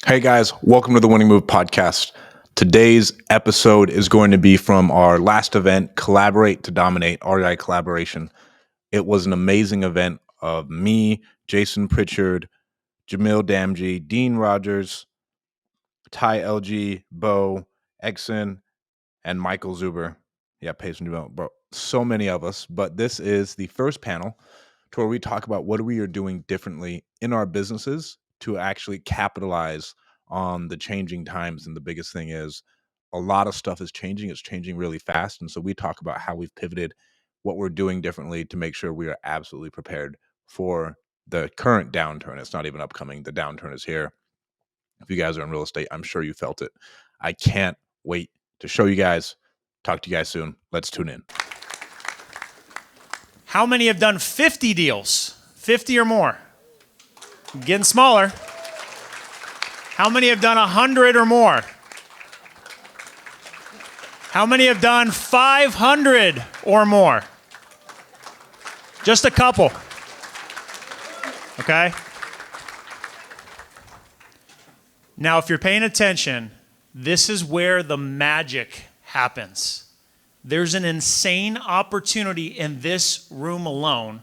Hey guys, welcome to the Winning Move podcast. Today's episode is going to be from our last event, Collaborate to Dominate, REI Collaboration. It was an amazing event of me, Jason Pritchard, Jamil Damji, Dean Rogers, Ty LG, Bo, Exon, and Michael Zuber. Yeah, Payson Jamil, bro. So many of us, but this is the first panel to where we talk about what we are doing differently in our businesses to actually capitalize on the changing times. And the biggest thing is a lot of stuff is changing. It's changing really fast. And so we talk about how we've pivoted, what we're doing differently to make sure we are absolutely prepared for the current downturn. It's not even upcoming. The downturn is here. If you guys are in real estate, I'm sure you felt it. I can't wait to show you guys. Talk to you guys soon. Let's tune in. How many have done 50 deals? 50 or more? Getting smaller. How many have done 100 or more? How many have done 500 or more? Just a couple. Okay? Now, if you're paying attention, this is where the magic happens. There's an insane opportunity in this room alone.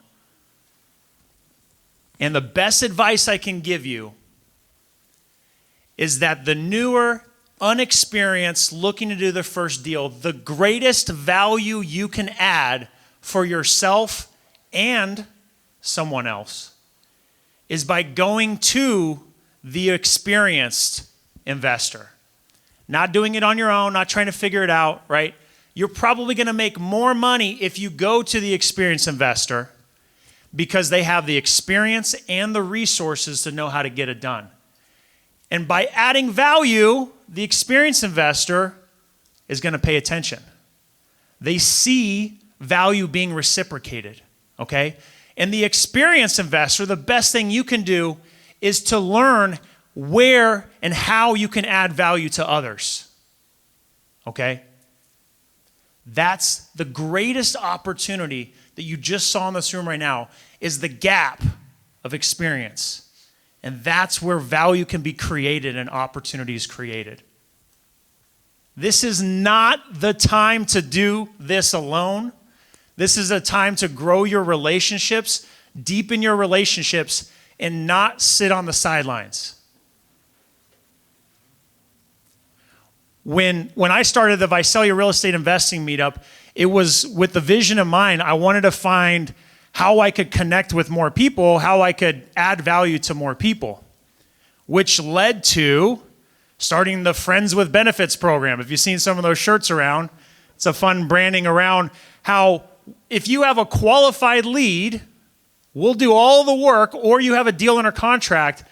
And the best advice I can give you is that the newer, unexperienced, looking to do the first deal, the greatest value you can add for yourself and someone else is by going to the experienced investor. Not doing it on your own, not trying to figure it out, right? You're probably going to make more money if you go to the experienced investor because they have the experience and the resources to know how to get it done. And by adding value, the experienced investor is going to pay attention. They see value being reciprocated, okay? And the experienced investor, the best thing you can do is to learn where and how you can add value to others, okay? That's the greatest opportunity that you just saw in this room right now is the gap of experience. And that's where value can be created and opportunities created. This is not the time to do this alone. This is a time to grow your relationships, deepen your relationships, and not sit on the sidelines. When I started the Visalia Real Estate Investing Meetup, it was with the vision in mind. I wanted to find how I could connect with more people, how I could add value to more people, which led to starting the Friends with Benefits program. If you've seen some of those shirts around, it's a fun branding around how if you have a qualified lead, we'll do all the work, or you have a deal under contract,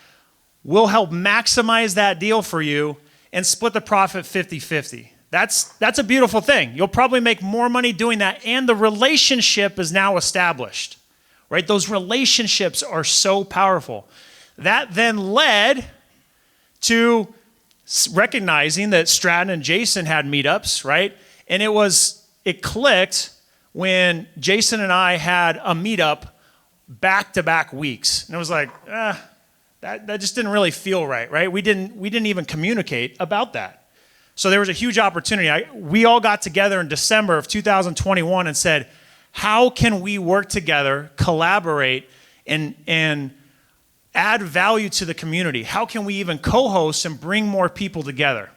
we'll help maximize that deal for you and split the profit 50-50. That's a beautiful thing. You'll probably make more money doing that, and the relationship is now established, right? Those relationships are so powerful. That then led to recognizing that Stratton and Jason had meetups, right? And it clicked when Jason and I had a meetup back-to-back weeks. And it was like, that just didn't really feel right? We didn't even communicate about that. So there was a huge opportunity. We all got together in December of 2021 and said, how can we work together, collaborate, and add value to the community? How can we even co-host and bring more people together?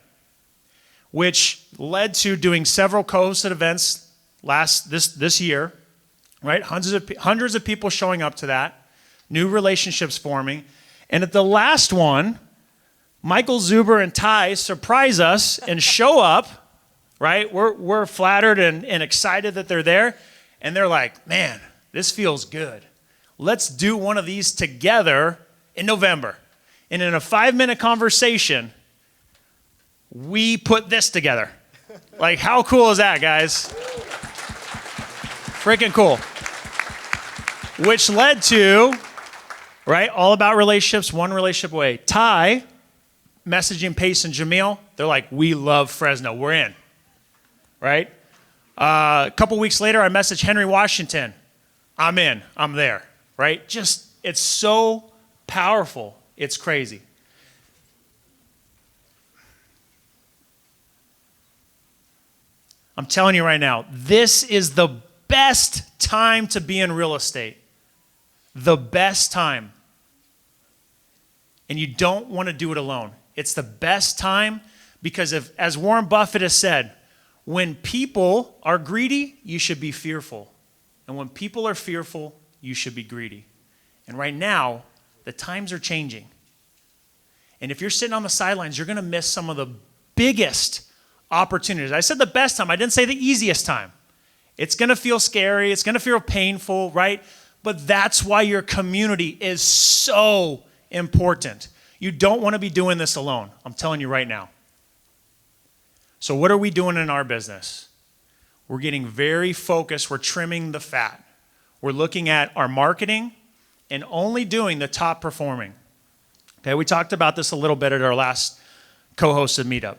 Which led to doing several co-hosted events this year, right? Hundreds of people showing up to that, new relationships forming. And at the last one, Michael Zuber and Ty surprise us and show up, right? We're flattered and excited that they're there. And they're like, man, this feels good. Let's do one of these together in November. And in a 5-minute conversation, we put this together. Like, how cool is that, guys? Freaking cool. Which led to, right, all about relationships, one relationship away. Ty, messaging Pace and Jamil, they're like, we love Fresno, we're in, right? A couple weeks later, I messaged Henry Washington, I'm in, I'm there, right? Just, it's so powerful, it's crazy. I'm telling you right now, this is the best time to be in real estate. The best time. And you don't want to do it alone. It's the best time because as Warren Buffett has said, when people are greedy, you should be fearful. And when people are fearful, you should be greedy. And right now, the times are changing. And if you're sitting on the sidelines, you're going to miss some of the biggest opportunities. I said the best time. I didn't say the easiest time. It's going to feel scary. It's going to feel painful, right? But that's why your community is so important. You don't want to be doing this alone. I'm telling you right now. So what are we doing in our business? We're getting very focused. We're trimming the fat. We're looking at our marketing and only doing the top performing. Okay, we talked about this a little bit at our last co-hosted meetup,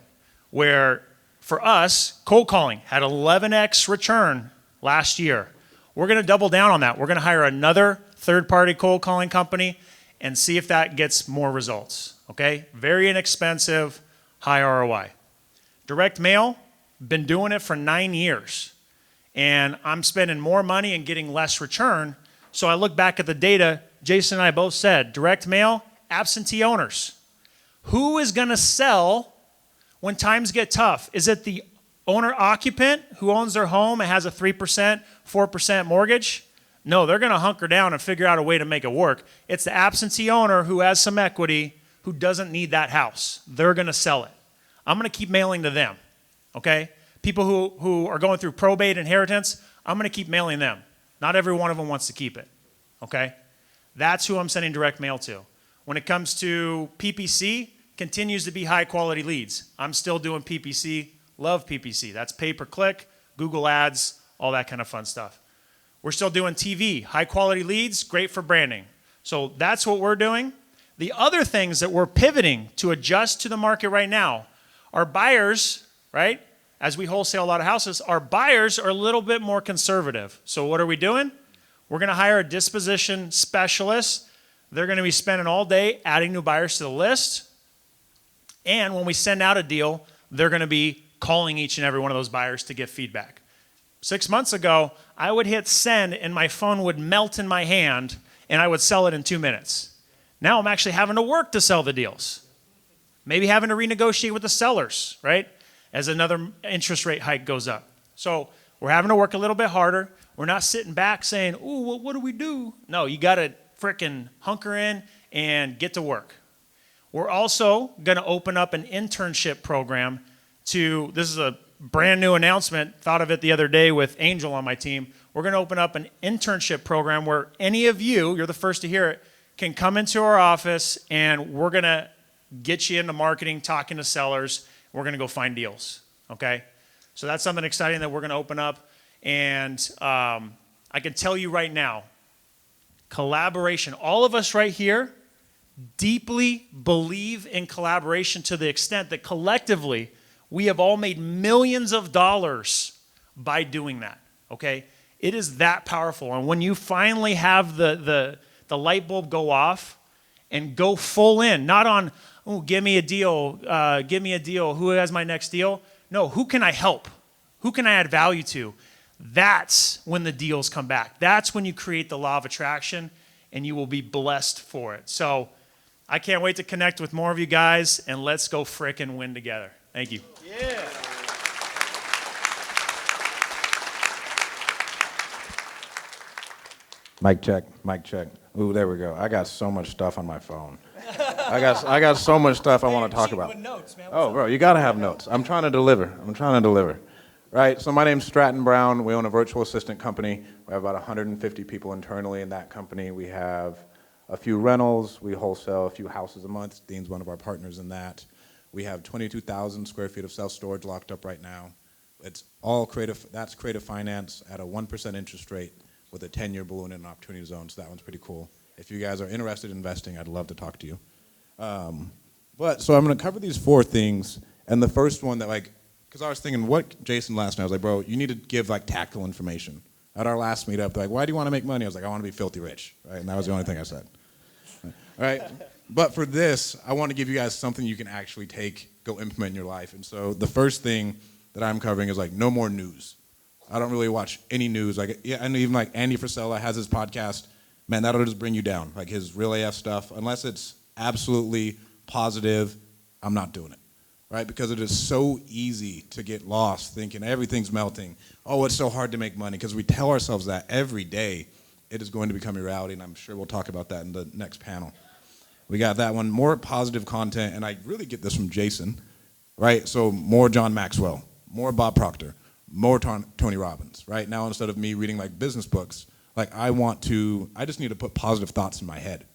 where for us, cold calling had 11x return last year. We're going to double down on that. We're going to hire another third-party cold calling company and see if that gets more results. Okay, very inexpensive, high ROI. Direct mail, been doing it for 9 years, and I'm spending more money and getting less return. So I look back at the data. Jason and I both said, direct mail, absentee owners. Who is going to sell when times get tough? Is it the owner-occupant who owns their home and has a 3%, 4% mortgage? No, they're going to hunker down and figure out a way to make it work. It's the absentee owner who has some equity who doesn't need that house. They're going to sell it. I'm going to keep mailing to them, okay? People who are going through probate, inheritance, I'm going to keep mailing them. Not every one of them wants to keep it, okay? That's who I'm sending direct mail to. When it comes to PPC, continues to be high-quality leads. I'm still doing PPC, love PPC. That's pay-per-click, Google Ads, all that kind of fun stuff. We're still doing TV, high-quality leads, great for branding. So that's what we're doing. The other things that we're pivoting to adjust to the market right now, our buyers, right, as we wholesale a lot of houses, our buyers are a little bit more conservative. So what are we doing? We're going to hire a disposition specialist. They're going to be spending all day adding new buyers to the list. And when we send out a deal, they're going to be calling each and every one of those buyers to get feedback. 6 months ago, I would hit send and my phone would melt in my hand and I would sell it in 2 minutes. Now I'm actually having to work to sell the deals. Maybe having to renegotiate with the sellers, right? As another interest rate hike goes up. So we're having to work a little bit harder. We're not sitting back saying, ooh, well, what do we do? No, you got to frickin' hunker in and get to work. We're also going to open up an internship program this is a brand new announcement, thought of it the other day with Angel on my team. We're going to open up an internship program where any of you're the first to hear it, can come into our office and we're going to get you into marketing, talking to sellers. We're going to go find deals, okay? So that's something exciting that we're going to open up. And I can tell you right now, collaboration, all of us right here deeply believe in collaboration to the extent that collectively we have all made millions of dollars by doing that, okay? It is that powerful. And when you finally have the light bulb go off and go full in, not on, oh, give me a deal, who has my next deal? No, who can I help? Who can I add value to? That's when the deals come back. That's when you create the law of attraction and you will be blessed for it. So I can't wait to connect with more of you guys and let's go frickin' win together. Thank you. Yeah. Mic check, mic check. Ooh, there we go. I got so much stuff on my phone. I got so much stuff I want to talk about. Notes, man. Oh, bro, you got to have notes. I'm trying to deliver. Right, so my name's Stratton Brown. We own a virtual assistant company. We have about 150 people internally in that company. We have a few rentals. We wholesale a few houses a month. Dean's one of our partners in that. We have 22,000 square feet of self-storage locked up right now. It's all creative. That's creative finance at a 1% interest rate with a 10-year balloon in an opportunity zone. So that one's pretty cool. If you guys are interested in investing, I'd love to talk to you. So I'm going to cover these 4 things. And the first one that because I was thinking what Jason last night, I was like, bro, you need to give tactical information. At our last meetup, they're like, why do you want to make money? I was like, I want to be filthy rich, right? And that was the only thing I said. All right. But for this, I want to give you guys something you can actually go implement in your life. And so the first thing that I'm covering is like no more news. I don't really watch any news. Like, yeah, and even like Andy Frisella has his podcast. Man, that'll just bring you down. Like his Real AF stuff, unless it's absolutely positive, I'm not doing it, right? Because it is so easy to get lost thinking everything's melting. Oh, it's so hard to make money, because we tell ourselves that every day. It is going to become a reality, and I'm sure we'll talk about that in the next panel. We got that one, more positive content, and I really get this from Jason, right? So more John Maxwell, more Bob Proctor, more Tony Robbins, right? Now instead of me reading like business books, like I just need to put positive thoughts in my head,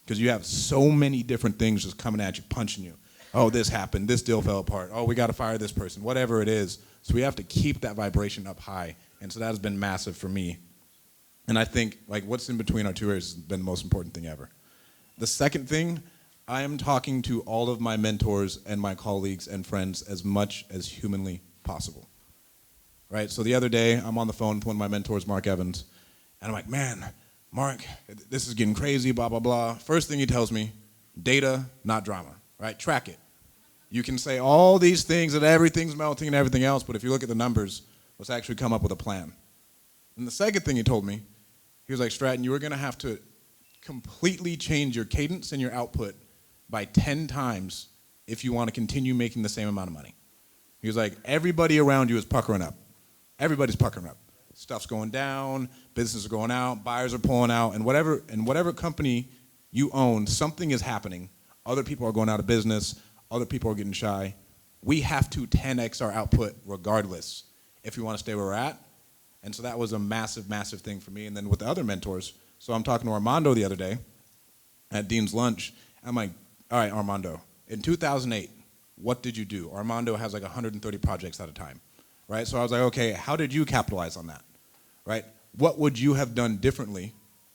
because you have so many different things just coming at you, punching you. Oh, this happened, this deal fell apart, oh, we got to fire this person, whatever it is. So we have to keep that vibration up high, and so that has been massive for me. And I think like what's in between our two ears has been the most important thing ever. The second thing, I am talking to all of my mentors and my colleagues and friends as much as humanly possible. Right? So the other day, I'm on the phone with one of my mentors, Mark Evans, and I'm like, man, Mark, this is getting crazy, blah, blah, blah. First thing he tells me, data, not drama, right? Track it. You can say all these things that everything's melting and everything else, but if you look at the numbers, let's actually come up with a plan. And the second thing he told me, he was like, Stratton, you are going to have to completely change your cadence and your output by 10 times if you want to continue making the same amount of money. He was like, everybody around you is puckering up. Everybody's puckering up. Stuff's going down, businesses are going out, buyers are pulling out, and whatever company you own, something is happening. Other people are going out of business. Other people are getting shy. We have to 10x our output regardless if we want to stay where we're at. And so that was a massive, massive thing for me. And then with the other mentors, so I'm talking to Armando the other day at Dean's lunch. I'm like, all right, Armando, in 2008, what did you do? Armando has like 130 projects at a time, right? So I was like, okay, how did you capitalize on that, right? What would you have done differently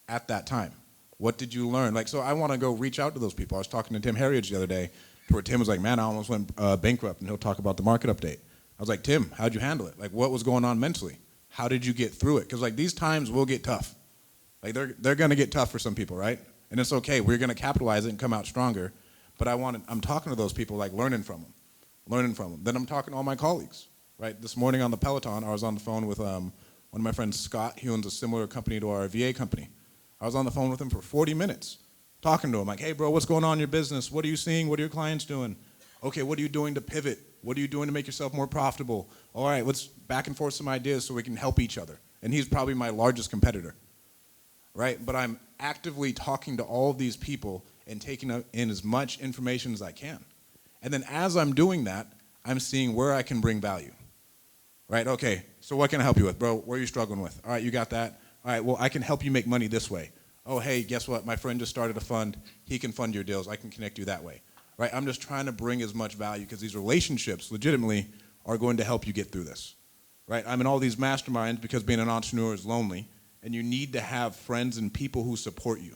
at that time? What did you learn? Like, so I want to go reach out to those people. I was talking to Tim Heritage the other day, where Tim was like, man, I almost went bankrupt, and he'll talk about the market update. I was like, Tim, how'd you handle it? Like, what was going on mentally? How did you get through it? Because like these times will get tough. Like they're going to get tough for some people, right? And it's okay. We're going to capitalize it and come out stronger. But I'm talking to those people, like learning from them. Then I'm talking to all my colleagues, right? This morning on the Peloton, I was on the phone with one of my friends, Scott. He owns a similar company to our VA company. I was on the phone with him for 40 minutes, talking to him like, hey, bro, what's going on in your business? What are you seeing? What are your clients doing? Okay, what are you doing to pivot? What are you doing to make yourself more profitable? All right, let's back and forth some ideas so we can help each other. And he's probably my largest competitor, right? But I'm actively talking to all of these people and taking in as much information as I can. And then as I'm doing that, I'm seeing where I can bring value, right? Okay, so what can I help you with, bro? What are you struggling with? All right, you got that? All right, well, I can help you make money this way. Oh, hey, guess what? My friend just started a fund. He can fund your deals. I can connect you that way. Right? I'm just trying to bring as much value because these relationships legitimately are going to help you get through this. Right? I'm in all these masterminds because being an entrepreneur is lonely, and you need to have friends and people who support you.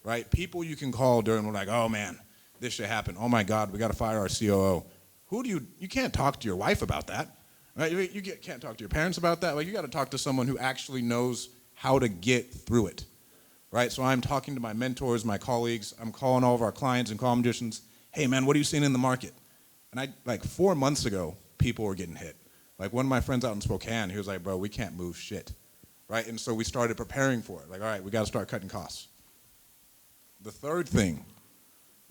Right? People you can call during like, oh man, this should happen. Oh my God, we got to fire our COO. You can't talk to your wife about that. Right? You can't talk to your parents about that. Like you got to talk to someone who actually knows how to get through it. Right? So I'm talking to my mentors, my colleagues. I'm calling all of our clients and call magicians. Hey man, what are you seeing in the market? And like 4 months ago, people were getting hit. Like one of my friends out in Spokane, he was like, bro, we can't move shit, right? And so we started preparing for it. Like, all right, we got to start cutting costs. The third thing,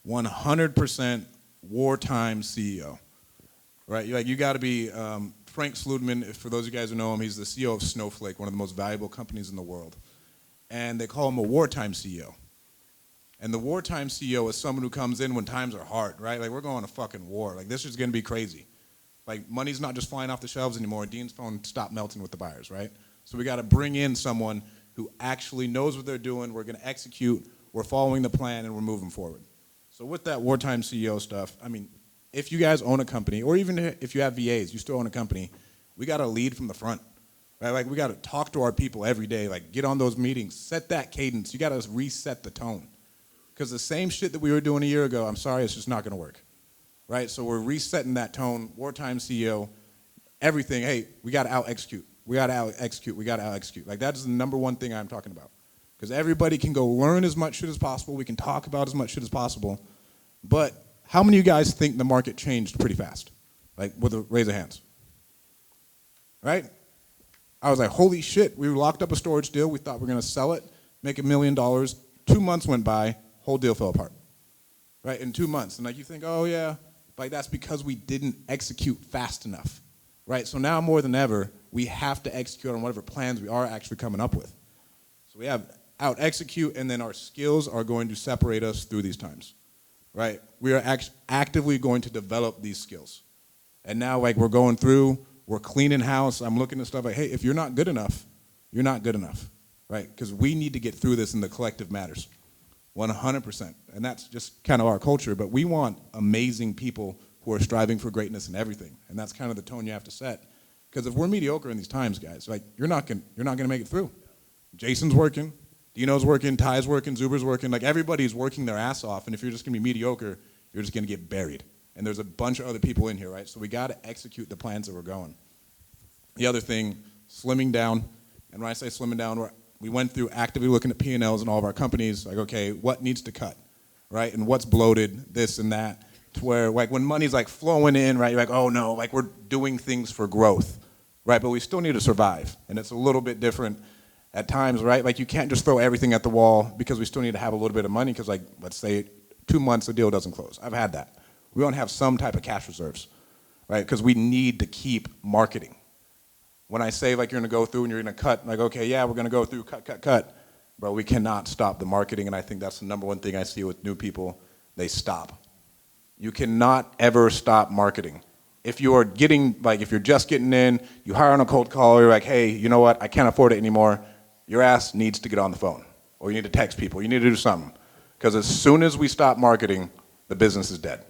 100% wartime CEO, right? You got to be, Frank Sludman, for those of you guys who know him, he's the CEO of Snowflake, one of the most valuable companies in the world. And they call him a wartime CEO. And the wartime CEO is someone who comes in when times are hard, right? Like, we're going to fucking war. Like, this is going to be crazy. Like, money's not just flying off the shelves anymore. Dean's phone stopped melting with the buyers, right? So we got to bring in someone who actually knows what they're doing. We're going to execute. We're following the plan, and we're moving forward. So with that wartime CEO stuff, I mean, if you guys own a company, or even if you have VAs, you still own a company, we got to lead from the front, right? Like, we got to talk to our people every day. Like, get on those meetings. Set that cadence. You got to reset the tone. Because the same shit that we were doing a year ago, I'm sorry, it's just not going to work, right? So we're resetting that tone, wartime CEO, everything. Hey, we got to out-execute. We got to out-execute. We got to out-execute. Like, that is the number one thing I'm talking about. Because everybody can go learn as much shit as possible. We can talk about as much shit as possible. But how many of you guys think the market changed pretty fast? Like, with a raise of hands. right? I was like, holy shit, we locked up a storage deal. We thought we were going to sell it, make $1 million. 2 months went by, whole deal fell apart, right? In 2 months. And like you think, oh yeah, like that's because we didn't execute fast enough, right? So now more than ever, we have to execute on whatever plans we are actually coming up with. So we have out execute, and then our skills are going to separate us through these times, right? We are actively going to develop these skills. And now like we're going through, we're cleaning house. I'm looking at stuff like, hey, if you're not good enough, you're not good enough, right? Because we need to get through this and the collective matters, 100%. And that's just kind of our culture, but we want amazing people who are striving for greatness in everything. And that's kind of the tone you have to set. Because if we're mediocre in these times, guys, like you're not gonna make it through. Jason's working, Dino's working, Ty's working, Zuber's working, like everybody's working their ass off, and if you're just gonna be mediocre, you're just gonna get buried. And there's a bunch of other people in here, right? So we gotta execute the plans that we're going. The other thing, slimming down, and when I say slimming down, we went through actively looking at P&Ls in all of our companies, like, okay, what needs to cut, right? And what's bloated, this and that, to where, like, when money's like flowing in, right, you're like, oh no, like we're doing things for growth, right? But we still need to survive, and it's a little bit different at times, right? Like you can't just throw everything at the wall because we still need to have a little bit of money because like, let's say 2 months the deal doesn't close. I've had that. We want to have some type of cash reserves, right? Because we need to keep marketing. When I say like you're gonna go through and you're gonna cut, like, okay, yeah, we're gonna go through, cut, but we cannot stop the marketing, and I think that's the number one thing I see with new people, they stop. You cannot ever stop marketing. If you're if you're just getting in, you hire on a cold call, you're like, hey, you know what, I can't afford it anymore, your ass needs to get on the phone, or you need to text people, you need to do something. Because as soon as we stop marketing, the business is dead.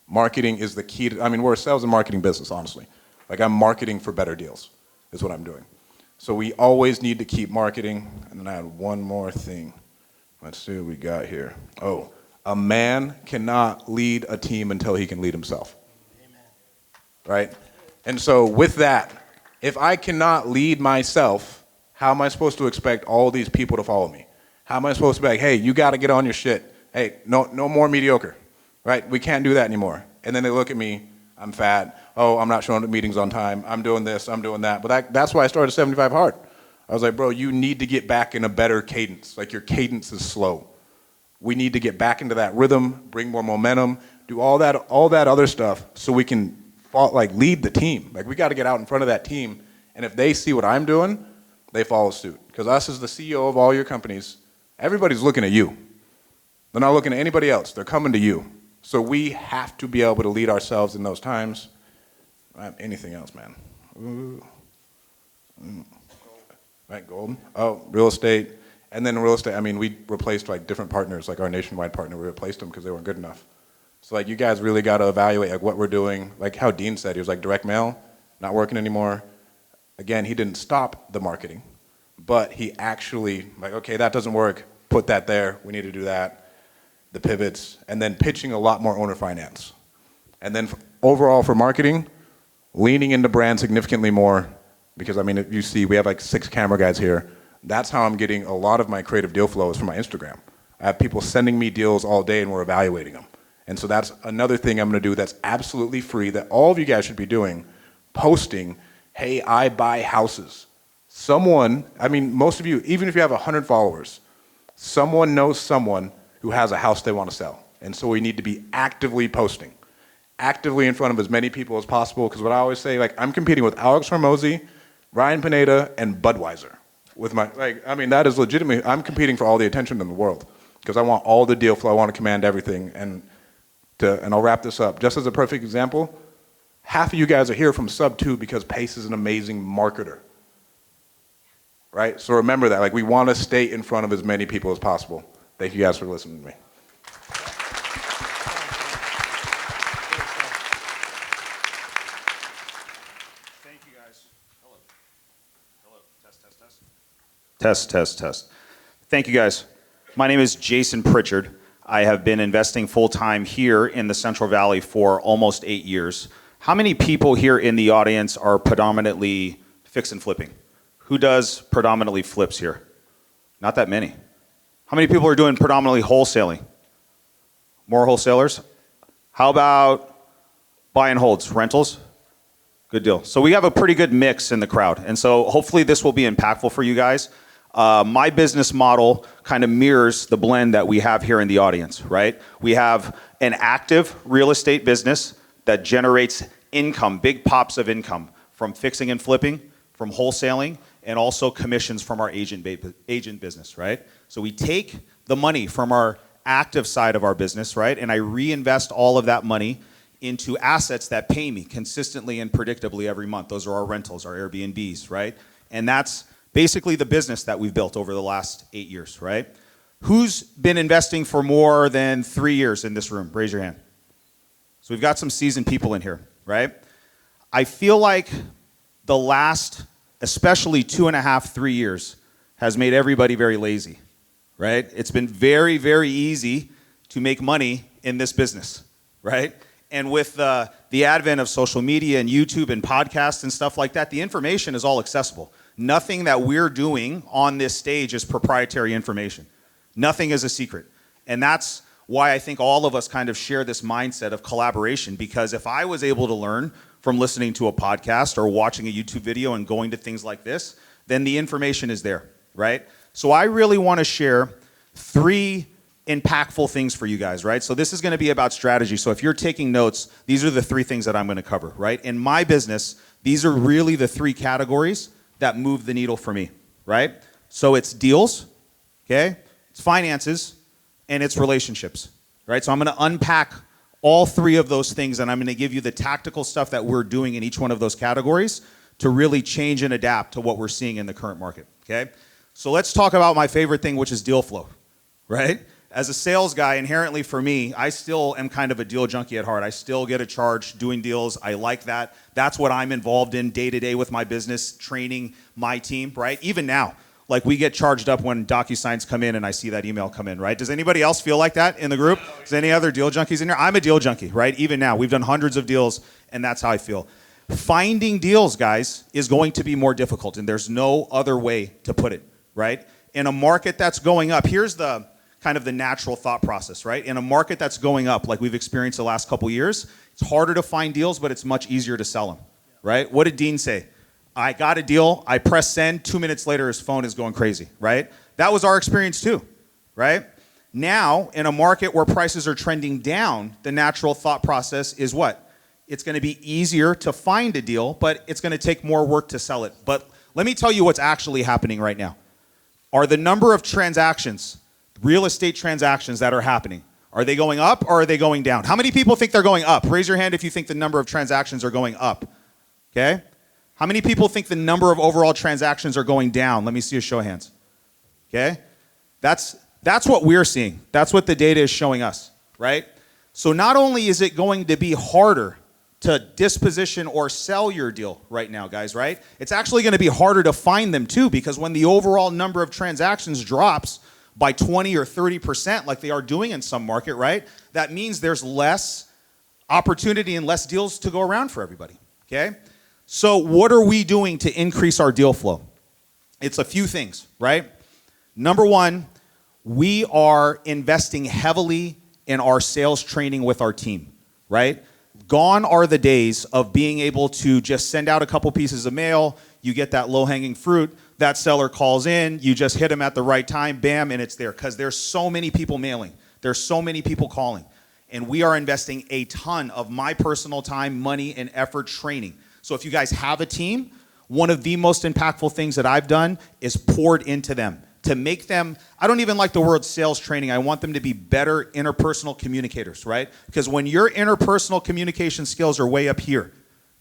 Marketing is the key to, we're a sales and marketing business, honestly. Like I'm marketing for better deals, is what I'm doing. So we always need to keep marketing. And then I had one more thing. Let's see what we got here. Oh, a man cannot lead a team until he can lead himself. Amen. Right? And so with that, if I cannot lead myself, how am I supposed to expect all these people to follow me? How am I supposed to be like, hey, you got to get on your shit. Hey, no more mediocre. Right? We can't do that anymore. And then they look at me, I'm fat. Oh, I'm not showing up at meetings on time. I'm doing this, I'm doing that. But that's why I started 75 Hard. I was like, bro, you need to get back in a better cadence. Like your cadence is slow. We need to get back into that rhythm, bring more momentum, do all that other stuff so we can lead the team. Like we got to get out in front of that team. And if they see what I'm doing, they follow suit. Because us as the CEO of all your companies, everybody's looking at you. They're not looking at anybody else. They're coming to you. So we have to be able to lead ourselves in those times. Anything else, man? Ooh. Right, gold. Oh, real estate. And then real estate, we replaced like different partners, like our nationwide partner, we replaced them because they weren't good enough. So like you guys really got to evaluate like what we're doing. Like how Dean said, he was like direct mail, not working anymore. Again, he didn't stop the marketing, but he actually like, okay, that doesn't work. Put that there. We need to do that. The pivots, and then pitching a lot more owner finance. And then overall for marketing, leaning into brand significantly more, because if you see, we have like 6 camera guys here. That's how I'm getting a lot of my creative deal flow is from my Instagram. I have people sending me deals all day and we're evaluating them. And so that's another thing I'm gonna do that's absolutely free that all of you guys should be doing, posting, hey, I buy houses. Someone, most of you, even if you have 100 followers, someone knows someone who has a house they want to sell. And so we need to be actively posting, actively in front of as many people as possible, because what I always say, like, I'm competing with Alex Hormozy, Ryan Pineda, and Budweiser. With my, that is legitimately, I'm competing for all the attention in the world, because I want all the deal flow, I want to command everything, and I'll wrap this up. Just as a perfect example, half of you guys are here from Sub 2 because Pace is an amazing marketer. Right? So remember that, like, we want to stay in front of as many people as possible. Thank you guys for listening to me. Thank you guys. Hello. Test. Thank you guys. My name is Jason Pritchard. I have been investing full-time here in the Central Valley for almost 8 years. How many people here in the audience are predominantly fix and flipping? Who does predominantly flips here? Not that many. How many people are doing predominantly wholesaling? More wholesalers? How about buy and holds, rentals? Good deal. So we have a pretty good mix in the crowd. And so hopefully this will be impactful for you guys. My business model kind of mirrors the blend that we have here in the audience, right? We have an active real estate business that generates income, big pops of income from fixing and flipping, from wholesaling, and also commissions from our agent business, right? So we take the money from our active side of our business, right? And I reinvest all of that money into assets that pay me consistently and predictably every month. Those are our rentals, our Airbnbs, right? And that's basically the business that we've built over the last 8 years, right? Who's been investing for more than 3 years in this room? Raise your hand. So we've got some seasoned people in here, right? I feel like the last, especially 2.5, 3 years, has made everybody very lazy, right? It's been very, very easy to make money in this business, right? And with the advent of social media and YouTube and podcasts and stuff like that, the information is all accessible. Nothing that we're doing on this stage is proprietary information. Nothing is a secret. And that's why I think all of us kind of share this mindset of collaboration, because if I was able to learn from listening to a podcast or watching a YouTube video and going to things like this, then the information is there, right? So I really want to share 3 impactful things for you guys, right? So this is going to be about strategy. So if you're taking notes, these are the 3 things that I'm going to cover, right? In my business, these are really the 3 categories that move the needle for me, right? So it's deals, okay? It's finances, and it's relationships, right? So I'm going to unpack all 3 of those things, and I'm going to give you the tactical stuff that we're doing in each one of those categories to really change and adapt to what we're seeing in the current market, okay? So let's talk about my favorite thing, which is deal flow, right? As a sales guy, inherently for me, I still am kind of a deal junkie at heart. I still get a charge doing deals. I like that. That's what I'm involved in day to day with my business, training my team, right? Even now, like we get charged up when DocuSigns come in and I see that email come in, right? Does anybody else feel like that in the group? Is any other deal junkies in here? I'm a deal junkie, right? Even now, we've done hundreds of deals, and that's how I feel. Finding deals, guys, is going to be more difficult, and there's no other way to put it, right? In a market that's going up, here's the kind of the natural thought process, right? In a market that's going up, like we've experienced the last couple years, it's harder to find deals, but it's much easier to sell them, right? What did Dean say? I got a deal, I press send, 2 minutes later his phone is going crazy, right? That was our experience too, right? Now, in a market where prices are trending down, the natural thought process is what? It's going to be easier to find a deal, but it's going to take more work to sell it. But let me tell you what's actually happening right now. Are the number of transactions, real estate transactions that are happening, are they going up or are they going down? How many people think they're going up? Raise your hand if you think the number of transactions are going up, okay? How many people think the number of overall transactions are going down? Let me see a show of hands, okay? That's what we're seeing. That's what the data is showing us, right? So not only is it going to be harder to disposition or sell your deal right now, guys, right? It's actually going to be harder to find them too, because when the overall number of transactions drops by 20 or 30%, like they are doing in some market, right? That means there's less opportunity and less deals to go around for everybody, okay? So what are we doing to increase our deal flow? It's a few things, right? Number 1, we are investing heavily in our sales training with our team, right? Gone are the days of being able to just send out a couple pieces of mail, you get that low-hanging fruit, that seller calls in, you just hit them at the right time, bam, and it's there. Because there's so many people mailing. There's so many people calling. And we are investing a ton of my personal time, money, and effort training. So if you guys have a team, one of the most impactful things that I've done is poured into them to make them, I don't even like the word sales training. I want them to be better interpersonal communicators, right? Because when your interpersonal communication skills are way up here,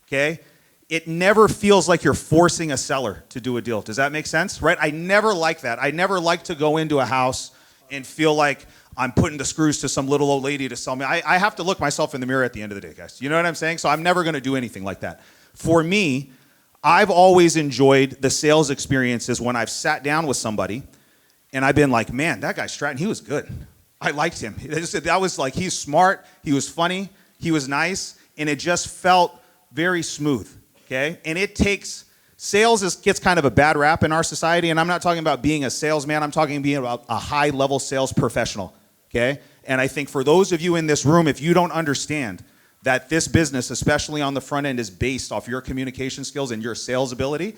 okay, it never feels like you're forcing a seller to do a deal. Does that make sense, right? I never like that. I never like to go into a house and feel like I'm putting the screws to some little old lady to sell me. I have to look myself in the mirror at the end of the day, guys. You know what I'm saying? So I'm never going to do anything like that. For me, I've always enjoyed the sales experiences when I've sat down with somebody and I've been like, man, that guy Stratton, he was good. I liked him. That was like, he's smart, he was funny, he was nice, and it just felt very smooth, okay? And it takes, sales gets kind of a bad rap in our society, and I'm not talking about being a salesman, I'm talking being about a high-level sales professional, okay? And I think for those of you in this room, if you don't understand that this business, especially on the front end, is based off your communication skills and your sales ability,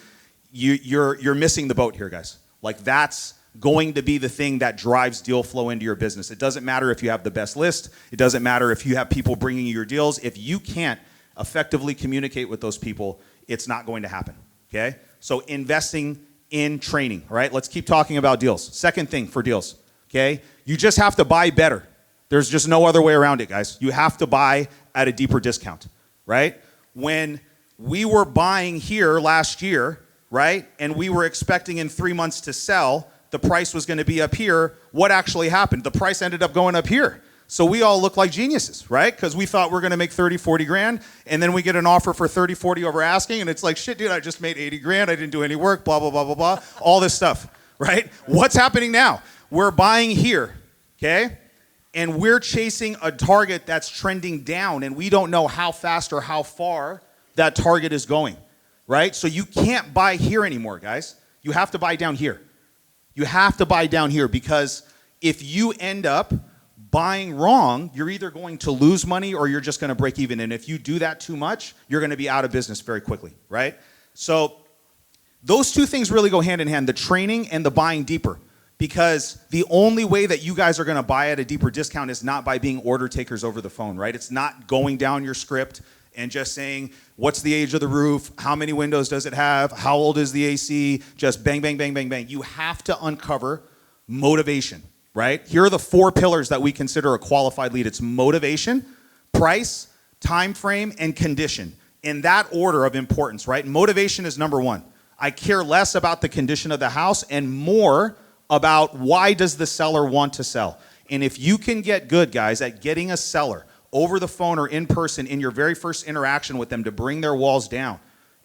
you're missing the boat here, guys. Like, that's going to be the thing that drives deal flow into your business. It doesn't matter if you have the best list. It doesn't matter if you have people bringing you your deals. If you can't effectively communicate with those people, it's not going to happen, okay? So investing in training, all right? Let's keep talking about deals. Second thing for deals, okay? You just have to buy better. There's just no other way around it, guys. You have to buy at a deeper discount, right? When we were buying here last year, right, and we were expecting in 3 months to sell, the price was going to be up here. What actually happened? The price ended up going up here. So we all look like geniuses, right? Because we thought we're going to make 30, 40 grand, and then we get an offer for 30, 40 over asking, and it's like, shit, dude, I just made 80 grand. I didn't do any work, blah, blah, blah, blah, blah. All this stuff, right? What's happening now? We're buying here, okay? And we're chasing a target that's trending down, and we don't know how fast or how far that target is going, right? So you can't buy here anymore, guys. You have to buy down here. You have to buy down here, because if you end up buying wrong, you're either going to lose money or you're just going to break even. And if you do that too much, you're going to be out of business very quickly, right? So those two things really go hand in hand, the training and the buying deeper. Because the only way that you guys are going to buy at a deeper discount is not by being order takers over the phone, right? It's not going down your script and just saying, what's the age of the roof? How many windows does it have? How old is the AC? Just bang, bang, bang, bang, bang. You have to uncover motivation, right? Here are the 4 pillars that we consider a qualified lead. It's motivation, price, time frame, and condition. In that order of importance, right? Motivation is number 1. I care less about the condition of the house and more about why does the seller want to sell. And if you can get good, guys, at getting a seller over the phone or in person in your very first interaction with them to bring their walls down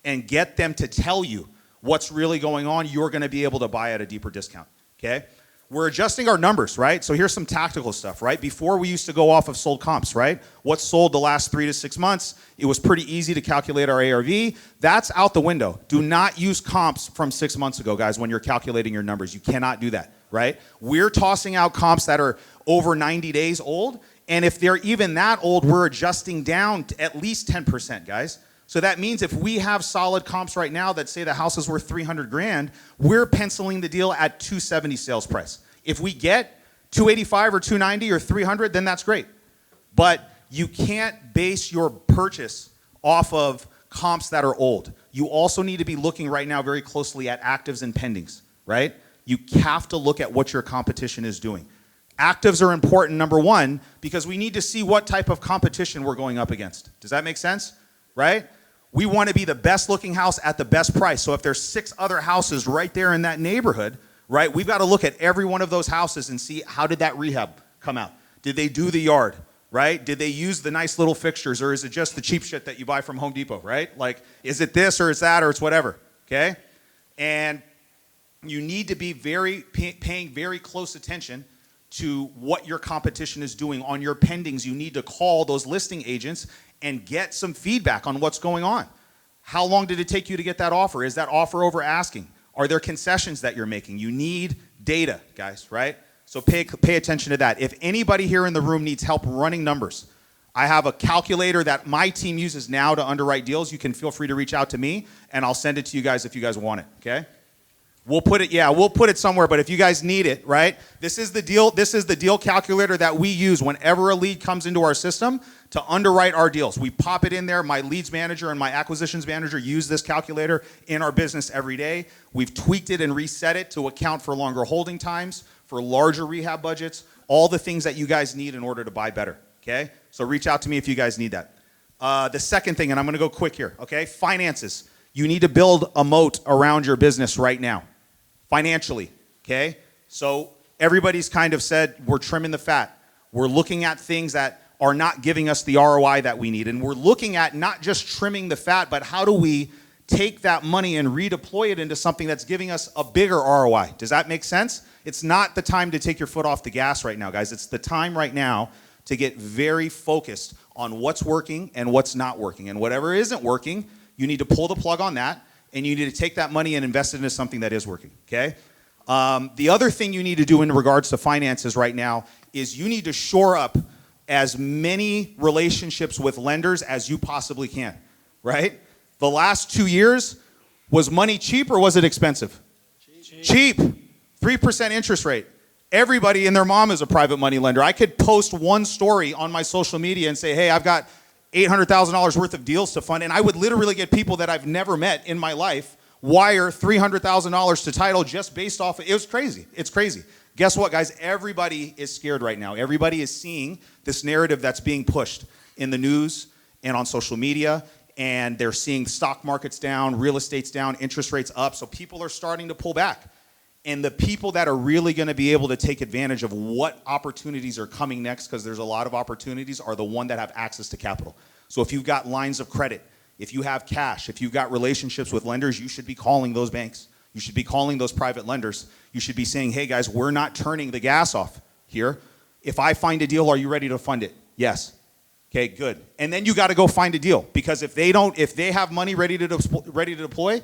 and get them to tell you what's really going on, you're going to be able to buy at a deeper discount, okay? We're adjusting our numbers, right? So here's some tactical stuff, right? Before we used to go off of sold comps, right? What's sold the last 3 to 6 months? It was pretty easy to calculate our ARV. That's out the window. Do not use comps from 6 months ago, guys, when you're calculating your numbers. You cannot do that, right? We're tossing out comps that are over 90 days old, and if they're even that old, we're adjusting down to at least 10%, guys. So that means if we have solid comps right now that say the house is worth 300 grand, we're penciling the deal at 270 sales price. If we get 285 or 290 or 300, then that's great. But you can't base your purchase off of comps that are old. You also need to be looking right now very closely at actives and pendings, right? You have to look at what your competition is doing. Actives are important, number 1, because we need to see what type of competition we're going up against. Does that make sense? Right? We want to be the best looking house at the best price. So if there's 6 other houses right there in that neighborhood, right, we've got to look at every one of those houses and see, how did that rehab come out? Did they do the yard, right? Did they use the nice little fixtures, or is it just the cheap shit that you buy from Home Depot, right? Like, is it this or it's that or it's whatever, okay? And you need to be paying very close attention to what your competition is doing on your pendings. You need to call those listing agents and get some feedback on what's going on. How long did it take you to get that offer? Is that offer over asking? Are there concessions that you're making? You need data, guys, right? So pay attention to that. If anybody here in the room needs help running numbers, I have a calculator that my team uses now to underwrite deals. You can feel free to reach out to me, and I'll send it to you guys if you guys want it, okay? We'll put it somewhere, but if you guys need it, right? This is the deal calculator that we use whenever a lead comes into our system to underwrite our deals. We pop it in there. My leads manager and my acquisitions manager use this calculator in our business every day. We've tweaked it and reset it to account for longer holding times, for larger rehab budgets, all the things that you guys need in order to buy better, okay? So reach out to me if you guys need that. The second thing, and I'm gonna go quick here, okay? Finances. You need to build a moat around your business right now. Financially, okay? So everybody's kind of said, we're trimming the fat. We're looking at things that are not giving us the ROI that we need. And we're looking at not just trimming the fat, but how do we take that money and redeploy it into something that's giving us a bigger ROI? Does that make sense? It's not the time to take your foot off the gas right now, guys. It's the time right now to get very focused on what's working and what's not working. And whatever isn't working, you need to pull the plug on that, and you need to take that money and invest it into something that is working, okay? The other thing you need to do in regards to finances right now is you need to shore up as many relationships with lenders as you possibly can, right? The last 2 years, was money cheap or was it expensive? Cheap. 3% interest rate. Everybody and their mom is a private money lender. I could post one story on my social media and say, hey, I've got $800,000 worth of deals to fund, and I would literally get people that I've never met in my life wire $300,000 to title just based off it was crazy. It's crazy. Guess what, guys? Everybody is scared right now. Everybody is seeing this narrative that's being pushed in the news and on social media, and they're seeing stock markets down, real estate's down, interest rates up, so people are starting to pull back. And the people that are really going to be able to take advantage of what opportunities are coming next, because there's a lot of opportunities, are the one that have access to capital. So if you've got lines of credit, if you have cash, if you've got relationships with lenders, you should be calling those banks. You should be calling those private lenders. You should be saying, hey guys, we're not turning the gas off here. If I find a deal, are you ready to fund it? Yes. Okay, good. And then you got to go find a deal, because if they have money ready to deploy,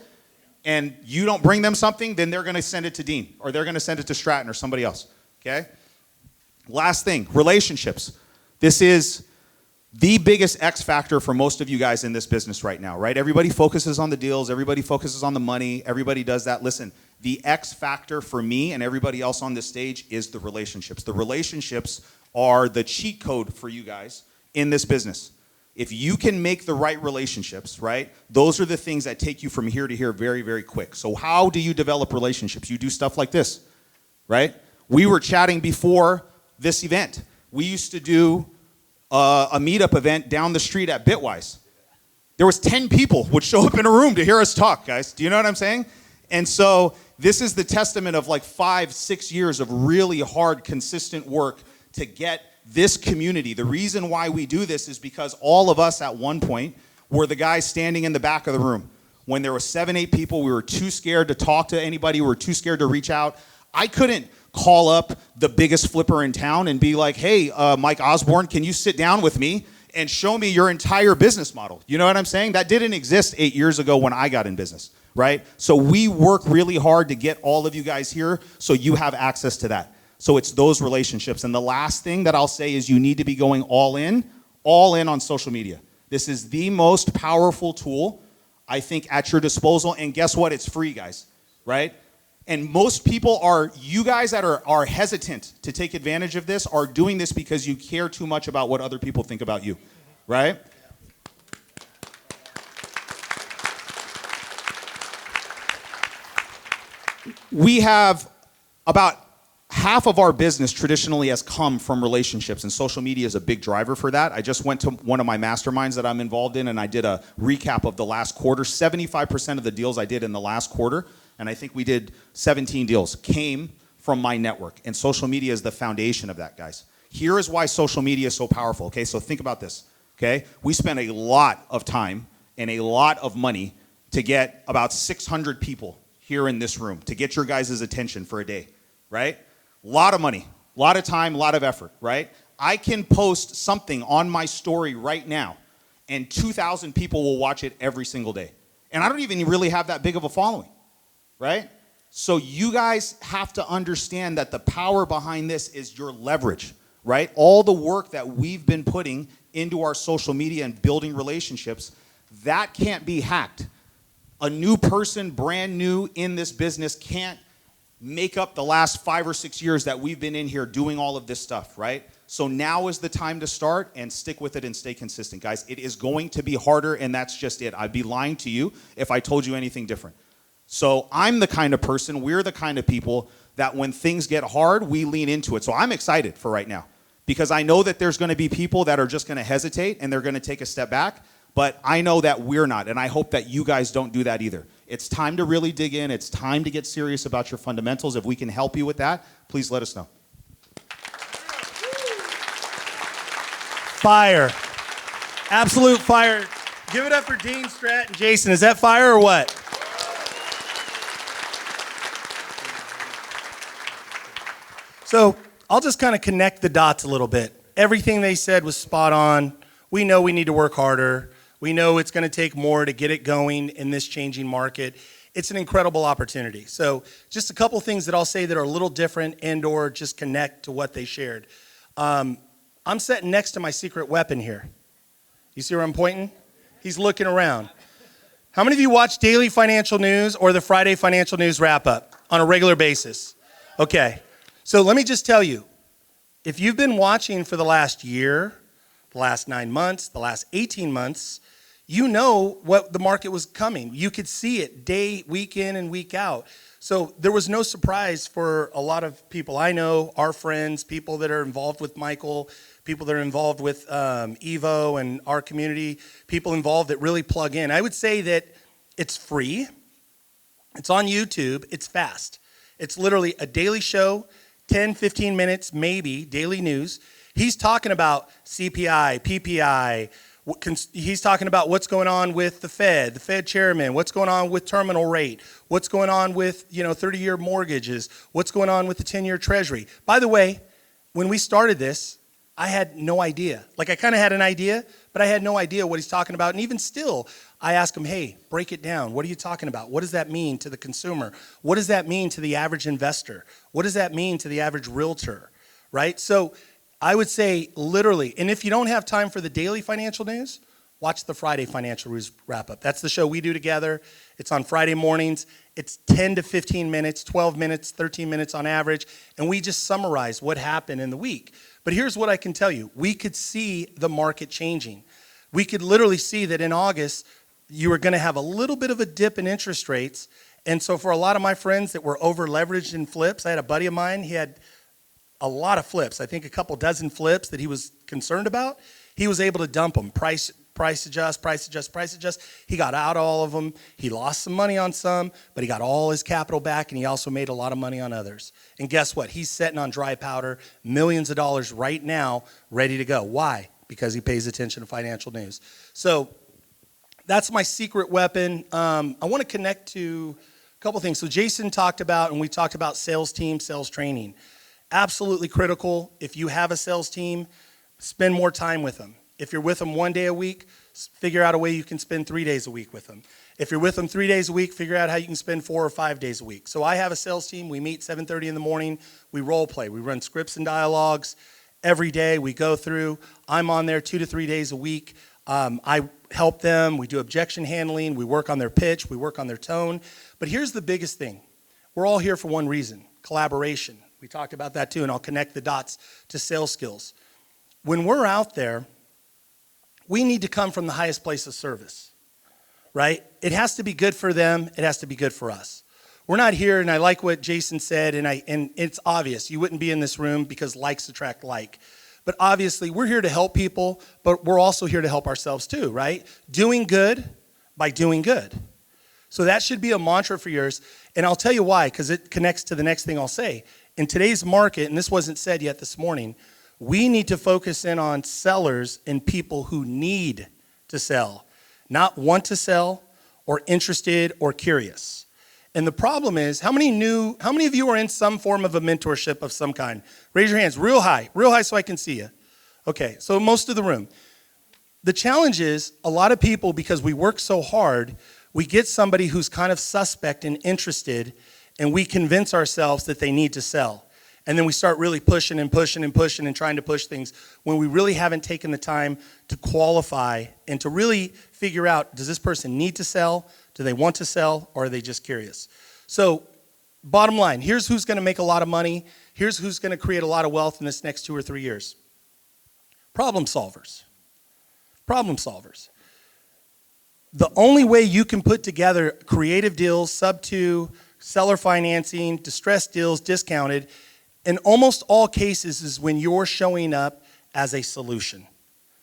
and you don't bring them something, then they're going to send it to Dean, or they're going to send it to Stratton or somebody else. Okay? Last thing, relationships. This is the biggest X factor for most of you guys in this business right now, right? Everybody focuses on the deals, everybody focuses on the money, everybody does that. Listen, the X factor for me and everybody else on this stage is the relationships. The relationships are the cheat code for you guys in this business. If you can make the right relationships, right, those are the things that take you from here to here very, very quick. So how do you develop relationships? You do stuff like this, right? We were chatting before this event. We used to do a meetup event down the street at Bitwise. There was 10 people would show up in a room to hear us talk, guys. Do you know what I'm saying? And so this is the testament of like 5-6 years of really hard, consistent work to get this community. The reason why we do this is because all of us at one point were the guys standing in the back of the room. When there were 7-8 people, we were too scared to talk to anybody. We were too scared to reach out. I couldn't call up the biggest flipper in town and be like, hey, Mike Osborne, can you sit down with me and show me your entire business model? You know what I'm saying? That didn't exist 8 years ago when I got in business, right? So we work really hard to get all of you guys here so you have access to that. So it's those relationships. And the last thing that I'll say is you need to be going all in on social media. This is the most powerful tool, I think, at your disposal. And guess what? It's free, guys, right? And most people you guys that are hesitant to take advantage of this are doing this because you care too much about what other people think about you, right? We have about half of our business traditionally has come from relationships, and social media is a big driver for that. I just went to one of my masterminds that I'm involved in, and I did a recap of the last quarter. 75% of the deals I did in the last quarter, and I think we did 17 deals, came from my network, and social media is the foundation of that, guys. Here is why social media is so powerful, okay? So think about this, okay? We spent a lot of time and a lot of money to get about 600 people here in this room, to get your guys' attention for a day, right? A lot of money, a lot of time, a lot of effort, right? I can post something on my story right now, and 2,000 people will watch it every single day. And I don't even really have that big of a following, right? So you guys have to understand that the power behind this is your leverage, right? All the work that we've been putting into our social media and building relationships, that can't be hacked. A new person, brand new in this business, can't make up the last 5 or 6 years that we've been in here doing all of this stuff, right? So now is the time to start and stick with it and stay consistent, guys. It is going to be harder, and that's just it. I'd be lying to you if I told you anything different. So I'm the kind of person, we're the kind of people that when things get hard, we lean into it. So I'm excited for right now because I know that there's going to be people that are just going to hesitate and they're going to take a step back, but I know that we're not, and I hope that you guys don't do that either. It's time to really dig in. It's time to get serious about your fundamentals. If we can help you with that, please let us know. Fire. Absolute fire. Give it up for Dean, Strat, and Jason. Is that fire or what? So I'll just kind of connect the dots a little bit. Everything they said was spot on. We know we need to work harder. We know it's going to take more to get it going in this changing market. It's an incredible opportunity. So just a couple things that I'll say that are a little different and or just connect to what they shared. I'm sitting next to my secret weapon here. You see where I'm pointing? He's looking around. How many of you watch daily financial news or the Friday financial news wrap up on a regular basis? Okay. So let me just tell you, if you've been watching for the last year, the last 9 months, the last 18 months, you know what the market was coming. You could see it week in and week out. So there was no surprise for a lot of people I know, our friends, people that are involved with Michael, people that are involved with Evo and our community, people involved that really plug in. I would say that it's free. It's on YouTube. It's fast. It's literally a daily show, 10, 15 minutes, maybe, daily news. He's talking about CPI, PPI. He's talking about what's going on with the Fed chairman, what's going on with terminal rate, what's going on with 30-year mortgages, what's going on with the 10-year treasury. By the way, when we started this, I had no idea. Like, I kind of had an idea, but I had no idea what he's talking about. And even still, I ask him, hey, break it down. What are you talking about? What does that mean to the consumer? What does that mean to the average investor? What does that mean to the average realtor, right? So I would say literally, and if you don't have time for the daily financial news, watch the Friday financial news wrap up. That's the show we do together. It's on Friday mornings. It's 10 to 15 minutes, 12 minutes, 13 minutes on average, and we just summarize what happened in the week. But here's what I can tell you. We could see the market changing. We could literally see that in August, you were going to have a little bit of a dip in interest rates. And so for a lot of my friends that were over leveraged in flips, I had a buddy of mine, he had a lot of flips, I think a couple dozen flips that he was concerned about. He was able to dump them, price adjust. He got out all of them. He lost some money on some, but he got all his capital back, and he also made a lot of money on others. And guess what? He's sitting on dry powder, millions of dollars right now, ready to go. Why? Because he pays attention to financial news. So that's my secret weapon. I want to connect to a couple things. So Jason talked about, and we talked about sales team, sales training. Absolutely critical. If you have a sales team, spend more time with them. If you're with them 1 day a week, figure out a way you can spend 3 days a week with them. If you're with them 3 days a week, figure out how you can spend 4 or 5 days a week. So I have a sales team. We meet 7:30 in the morning. We role play. We run scripts and dialogues every day. We go through. I'm on there 2 to 3 days a week. I help them. We do objection handling. We work on their pitch. We work on their tone. But here's the biggest thing. We're all here for one reason, collaboration. We talked about that too, and I'll connect the dots to sales skills. When we're out there, we need to come from the highest place of service, right? It has to be good for them. It has to be good for us. We're not here, and I like what Jason said, and it's obvious. You wouldn't be in this room because likes attract like. But obviously, we're here to help people, but we're also here to help ourselves too, right? Doing good by doing good. So that should be a mantra for yours, and I'll tell you why, because it connects to the next thing I'll say. In today's market, and this wasn't said yet this morning, we need to focus in on sellers and people who need to sell, not want to sell or interested or curious. And the problem is, how many of you are in some form of a mentorship of some kind? Raise your hands real high so I can see you. Okay, so most of the room. The challenge is a lot of people, because we work so hard, we get somebody who's kind of suspect and interested, and we convince ourselves that they need to sell. And then we start really pushing and trying to push things when we really haven't taken the time to qualify and to really figure out, does this person need to sell? Do they want to sell? Or are they just curious? So bottom line, here's who's going to make a lot of money. Here's who's going to create a lot of wealth in this next 2 or 3 years. Problem solvers. The only way you can put together creative deals, sub-2, seller financing, distressed deals, discounted, in almost all cases is when you're showing up as a solution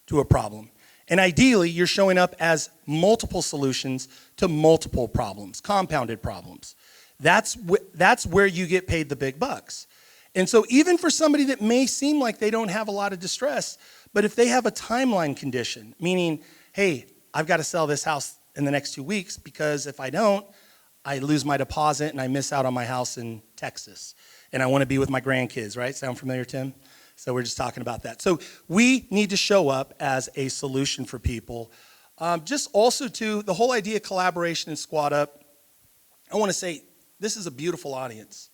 to a problem. And ideally, you're showing up as multiple solutions to multiple problems, compounded problems. That's where you get paid the big bucks. And so even for somebody that may seem like they don't have a lot of distress, but if they have a timeline condition, meaning, hey, I've got to sell this house in the next 2 weeks because if I don't, I lose my deposit and I miss out on my house in Texas. And I want to be with my grandkids, right? Sound familiar, Tim? So we're just talking about that. So we need to show up as a solution for people. Just also to the whole idea of collaboration and squad up, I want to say this is a beautiful audience.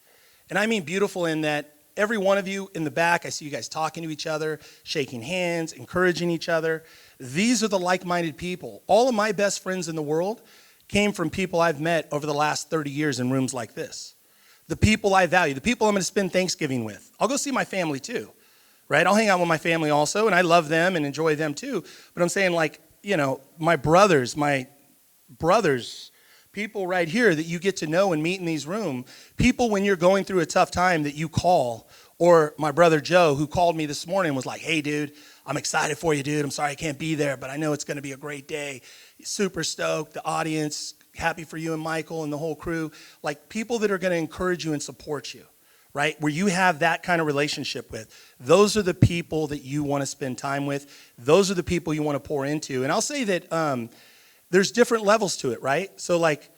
And I mean beautiful in that every one of you in the back, I see you guys talking to each other, shaking hands, encouraging each other. These are the like-minded people. All of my best friends in the world came from people I've met over the last 30 years in rooms like this. The people I value, the people I'm going to spend Thanksgiving with. I'll go see my family too, right? I'll hang out with my family also, and I love them and enjoy them too. But I'm saying, like, you know, my brothers, people right here that you get to know and meet in these rooms, people when you're going through a tough time that you call, or my brother Joe, who called me this morning, was like, hey, dude, I'm excited for you, dude. I'm sorry I can't be there, but I know it's going to be a great day. Super stoked. The audience, happy for you and Michael and the whole crew. Like, people that are going to encourage you and support you, right? Where you have that kind of relationship with. Those are the people that you want to spend time with. Those are the people you want to pour into. And I'll say that there's different levels to it, right? So, like,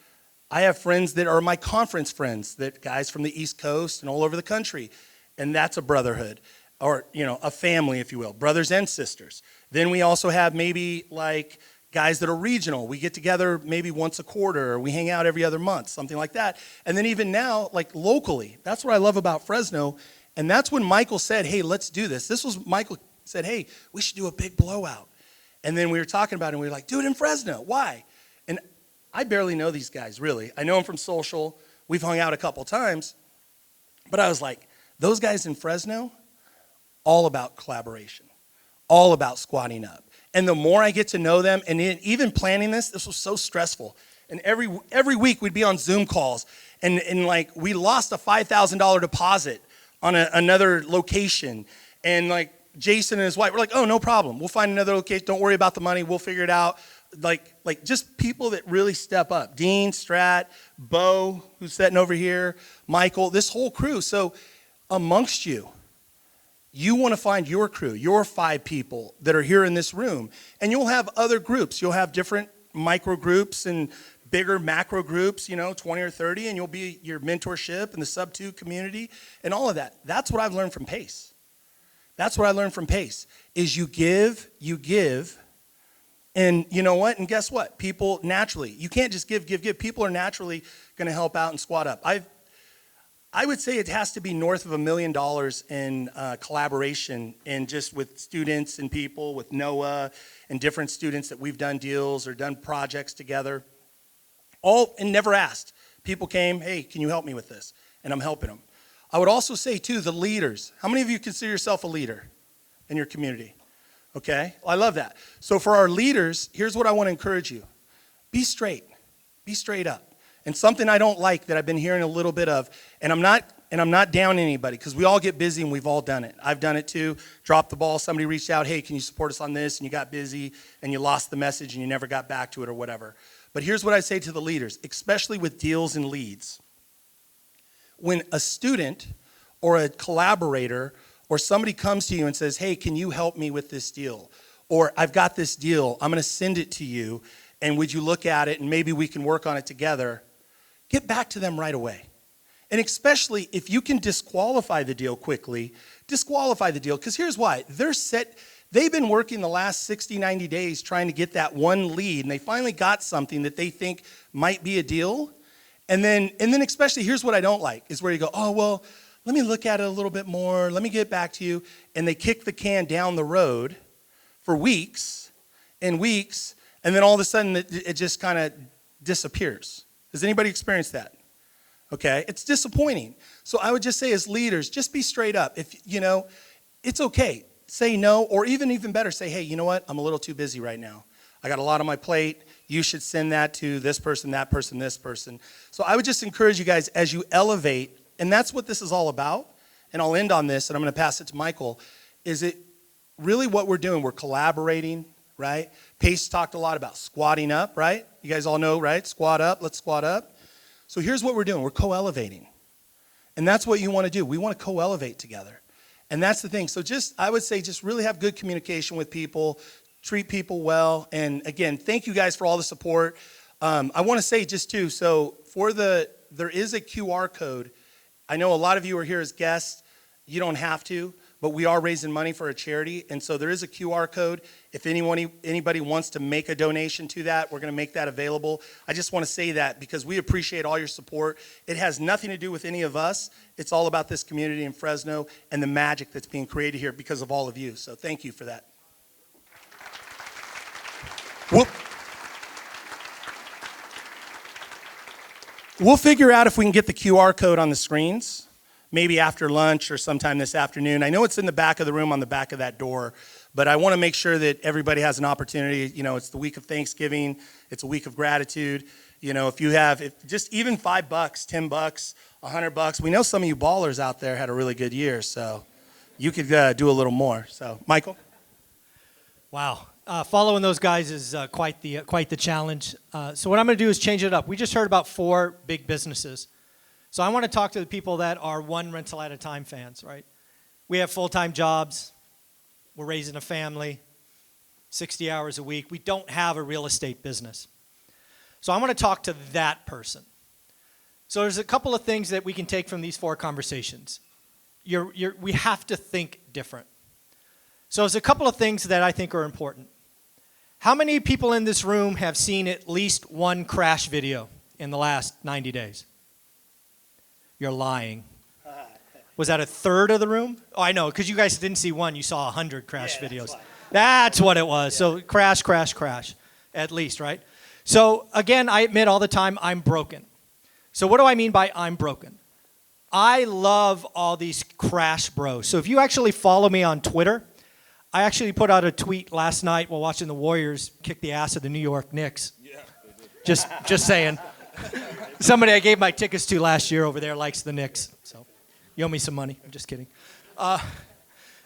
I have friends that are my conference friends, that guys from the East Coast and all over the country, and that's a brotherhood, or, you know, a family, if you will, brothers and sisters. Then we also have maybe like guys that are regional. We get together maybe once a quarter, or we hang out every other month, something like that. And then even now, like locally, that's what I love about Fresno. And that's when Michael said, hey, let's do this. This was Michael said, hey, we should do a big blowout. And then we were talking about it, and we were like, do it in Fresno. Why? And I barely know these guys, really. I know them from social. We've hung out a couple times. But I was like, those guys in Fresno, all about collaboration, all about squatting up. And the more I get to know them, and even planning this was so stressful. And every week we'd be on Zoom calls, and like we lost a $5,000 deposit on another location. And like Jason and his wife were like, oh, no problem. We'll find another location. Don't worry about the money. We'll figure it out. Like just people that really step up. Dean, Strat, Bo, who's sitting over here, Michael, this whole crew. So amongst you, you want to find your crew, your 5 people that are here in this room. And you'll have other groups. You'll have different micro groups and bigger macro groups, 20 or 30, and you'll be your mentorship and the sub-2 community and all of that. That's what I've learned from Pace. That's what I learned from Pace, is you give, and you know what? And guess what? People naturally, you can't just give. People are naturally going to help out and squat up. I would say it has to be north of $1 million in collaboration, and just with students and people, with Noah and different students that we've done deals or done projects together. All, and never asked. People came, hey, can you help me with this? And I'm helping them. I would also say, too, the leaders. How many of you consider yourself a leader in your community? Okay, well, I love that. So for our leaders, here's what I want to encourage you. Be straight. Be straight up. And something I don't like that I've been hearing a little bit of, and I'm not down anybody, because we all get busy and we've all done it. I've done it too. Dropped the ball. Somebody reached out, hey, can you support us on this? And you got busy and you lost the message and you never got back to it or whatever. But here's what I say to the leaders, especially with deals and leads. When a student or a collaborator or somebody comes to you and says, hey, can you help me with this deal? Or I've got this deal, I'm going to send it to you, and would you look at it and maybe we can work on it together? Get back to them right away. And especially if you can disqualify the deal quickly, disqualify the deal. Because here's why. They've been working the last 60, 90 days trying to get that one lead, and they finally got something that they think might be a deal. And then especially, here's what I don't like, is where you go, oh, well, let me look at it a little bit more. Let me get back to you. And they kick the can down the road for weeks and weeks, and then all of a sudden it just kind of disappears. Has anybody experienced that? Okay, it's disappointing. So I would just say, as leaders, just be straight up. If, it's okay. Say no, or even better, say, hey, you know what? I'm a little too busy right now. I got a lot on my plate. You should send that to this person, that person, this person. So I would just encourage you guys, as you elevate, and that's what this is all about, and I'll end on this, and I'm going to pass it to Michael, is it really what we're doing? We're collaborating, right? Pace talked a lot about squatting up, right? You guys all know, right? Squat up, let's squat up. So here's what we're doing. We're co-elevating. And that's what you want to do. We want to co-elevate together. And that's the thing. So I would say just really have good communication with people, treat people well. And again, thank you guys for all the support. I want to say just too, so there is a QR code. I know a lot of you are here as guests. You don't have to, but we are raising money for a charity. And so there is a QR code. If anybody wants to make a donation to that, we're going to make that available. I just want to say that because we appreciate all your support. It has nothing to do with any of us. It's all about this community in Fresno and the magic that's being created here because of all of you. So thank you for that. We'll figure out if we can get the QR code on the screens, maybe after lunch or sometime this afternoon. I know it's in the back of the room on the back of that door, but I want to make sure that everybody has an opportunity. You know, it's the week of Thanksgiving. It's a week of gratitude. You know, if just even $5, $10, $100, we know some of you ballers out there had a really good year, so you could do a little more. So, Michael? Wow. Following those guys is quite the challenge. So what I'm going to do is change it up. We just heard about 4 big businesses. So I want to talk to the people that are one rental at a time fans, right? We have full-time jobs. We're raising a family, 60 hours a week. We don't have a real estate business. So I want to talk to that person. So there's a couple of things that we can take from these 4 conversations. We have to think different. So there's a couple of things that I think are important. How many people in this room have seen at least one crash video in the last 90 days? You're lying. Was that a third of the room? Oh, I know, because you guys didn't see one. You saw 100 crash videos. That's what it was. Yeah. So crash, crash, crash, at least, right? So again, I admit all the time I'm broken. So what do I mean by I'm broken? I love all these crash bros. So if you actually follow me on Twitter, I actually put out a tweet last night while watching the Warriors kick the ass of the New York Knicks. Yeah, just saying. Somebody I gave my tickets to last year over there likes the Knicks, so you owe me some money. I'm just kidding. I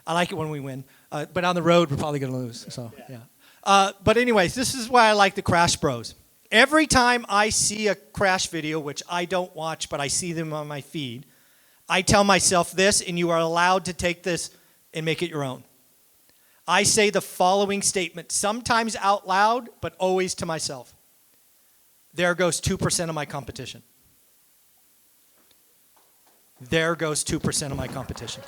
like it when we win, but on the road we're probably going to lose. So yeah. But anyways, this is why I like the Crash Bros. Every time I see a crash video, which I don't watch, but I see them on my feed, I tell myself this, and you are allowed to take this and make it your own. I say the following statement, sometimes out loud, but always to myself. There goes 2% of my competition. There goes 2% of my competition.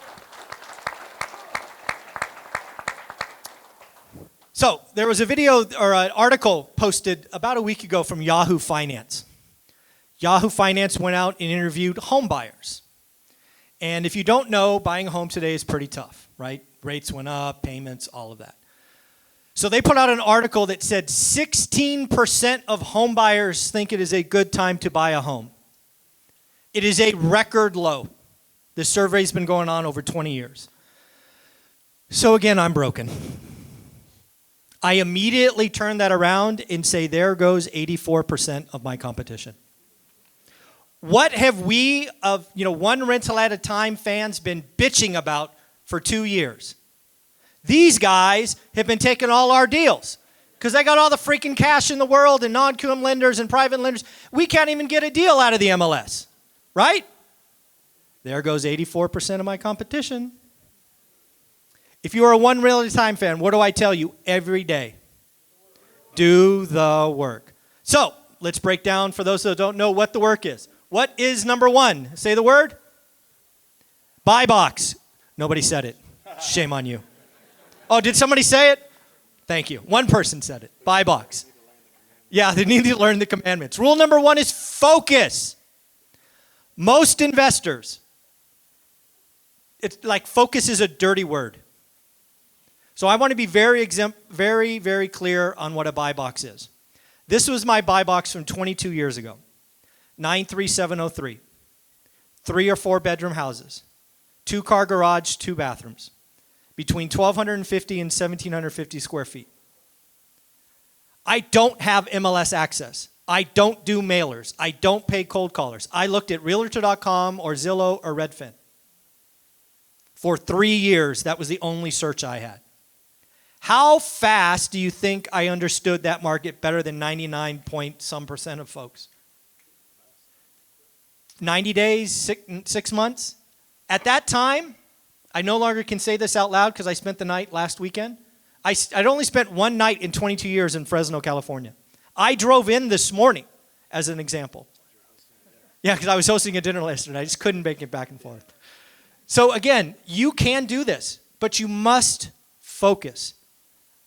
So there was a video or an article posted about a week ago from Yahoo Finance. Yahoo Finance went out and interviewed home buyers. And if you don't know, buying a home today is pretty tough, right? Rates went up, payments, all of that. So they put out an article that said 16% of home buyers think it is a good time to buy a home. It is a record low. This survey's been going on over 20 years. So again, I'm broken. I immediately turn that around and say, there goes 84% of my competition. What have we of, one rental at a time fans been bitching about for 2 years? These guys have been taking all our deals because they got all the freaking cash in the world and non-QM lenders and private lenders. We can't even get a deal out of the MLS, right? There goes 84% of my competition. If you are a one real at a time fan, what do I tell you every day? Do the work. So let's break down for those that don't know what the work is. What is number 1? Say the word. Buy box. Nobody said it. Shame on you. Oh, did somebody say it? Thank you. One person said it. Buy box. Yeah, they need to learn the commandments. Rule number 1 is focus. Most investors, it's like focus is a dirty word. So I want to be very, very clear on what a buy box is. This was my buy box from 22 years ago. 93703. 3 or 4 bedroom houses. 2-car garage, 2 bathrooms. Between 1,250 and 1,750 square feet. I don't have MLS access. I don't do mailers. I don't pay cold callers. I looked at Realtor.com or Zillow or Redfin. For 3 years, that was the only search I had. How fast do you think I understood that market better than 99-point-some% of folks? 90 days, 6 months? At that time, I no longer can say this out loud because I spent the night last weekend. I'd only spent one night in 22 years in Fresno, California. I drove in this morning as an example. Yeah, because I was hosting a dinner yesterday. I just couldn't make it back and forth. So again, you can do this, but you must focus.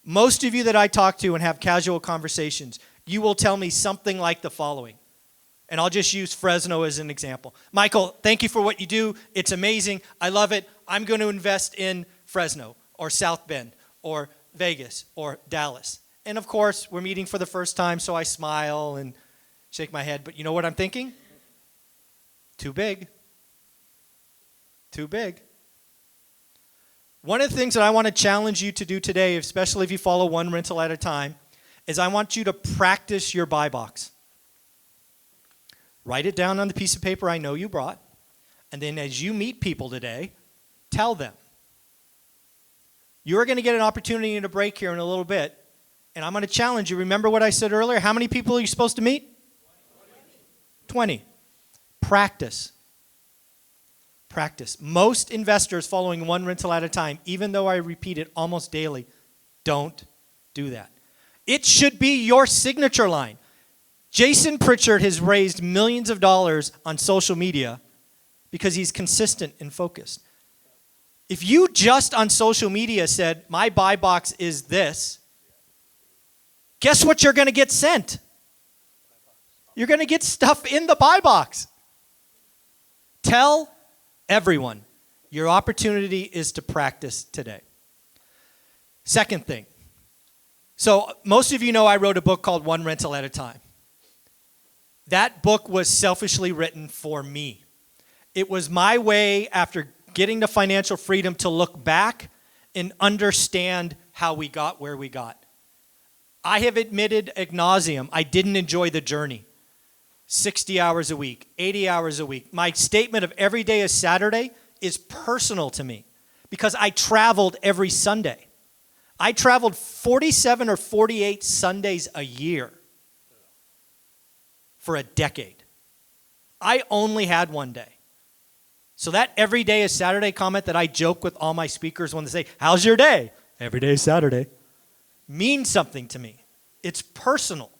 Most of you that I talk to and have casual conversations, you will tell me something like the following. And I'll just use Fresno as an example. Michael, thank you for what you do. It's amazing. I love it. I'm going to invest in Fresno or South Bend or Vegas or Dallas. And of course, we're meeting for the first time, so I smile and shake my head. But you know what I'm thinking? Too big. Too big. One of the things that I want to challenge you to do today, especially if you follow one rental at a time, is I want you to practice your buy box. Write it down on the piece of paper I know you brought, and then as you meet people today, tell them. You're going to get an opportunity in a break here in a little bit, and I'm going to challenge you. Remember what I said earlier? How many people are you supposed to meet? 20. Practice. Practice. Most investors following one rental at a time, even though I repeat it almost daily, don't do that. It should be your signature line. Jason Pritchard has raised millions of dollars on social media because he's consistent and focused. If you just on social media said, my buy box is this, guess what you're going to get sent? You're going to get stuff in the buy box. Tell everyone your opportunity is to practice today. Second thing. So most of you know I wrote a book called One Rental at a Time. That book was selfishly written for me. It was my way, after getting the financial freedom, to look back and understand how we got where we got. I have admitted ad nauseum, I didn't enjoy the journey. 60 hours a week, 80 hours a week. My statement of every day is Saturday is personal to me because I traveled every Sunday. I traveled 47 or 48 Sundays a year. For a decade. I only had one day. So that every day is Saturday comment that I joke with all my speakers when they say, how's your day? Every day is Saturday. Means something to me. It's personal.